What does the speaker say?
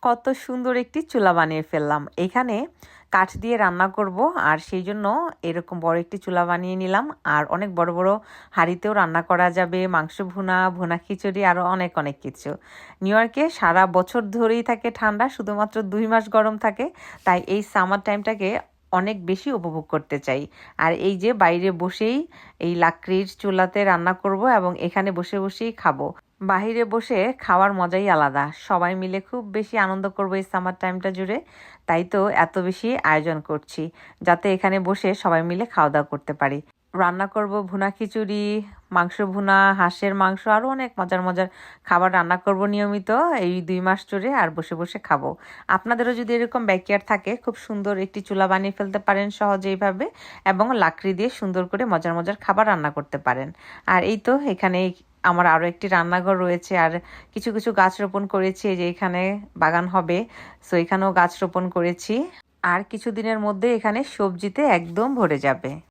কত সুন্দর একটি চুলা বানিয়ে ফেললাম। এখানে কাঠ দিয়ে রান্না করব, আর সেই জন্য এরকম বড় একটি চুলা বানিয়ে নিলাম। আর অনেক বড় বড় হাঁড়িতেও রান্না করা যাবে, মাংস ভুনা, ভুনা খিচুড়ি, আরও অনেক অনেক কিছু। নিউ ইয়র্কে সারা বছর ধরেই থাকে ঠান্ডা, শুধুমাত্র 2 মাস গরম থাকে। তাই এই সামার টাইমটাকে অনেক বেশি উপভোগ করতে চাই। আর এই যে বাইরে বসেই এই লাকড়ির চুলাতে রান্না করব এবং এখানে বসে বসেই খাবো। বাহিরে বসে খাওয়ার মজাই আলাদা। সবাই মিলে খুব বেশি আনন্দ করবো এই সামার টাইমটা জুড়ে। তাই তো এত বেশি আয়োজন করছি, যাতে এখানে বসে সবাই মিলে খাওয়া দাওয়া করতে পারি। রান্না করব ভুনা খিচুড়ি, মাংস ভুনা, হাঁসের মাংস, আরও অনেক মজার মজার খাবার রান্না করব নিয়মিত এই 2 মাস জুড়ে, আর বসে বসে খাবো। আপনাদেরও যদি এরকম ব্যাকয়ার্ড থাকে, খুব সুন্দর একটি চুলা বানিয়ে ফেলতে পারেন সহজে এইভাবে, এবং লাকড়ি দিয়ে সুন্দর করে মজার মজার খাবার রান্না করতে পারেন। আর এই তো এখানে আমার আরও একটি রান্নাঘর রয়েছে, আর কিছু কিছু গাছ রোপণ করেছি। এই যে এখানে বাগান হবে, সো এখানেও গাছ রোপণ করেছি। আর কিছুদিনের মধ্যে এখানে সবজিতে একদম ভরে যাবে।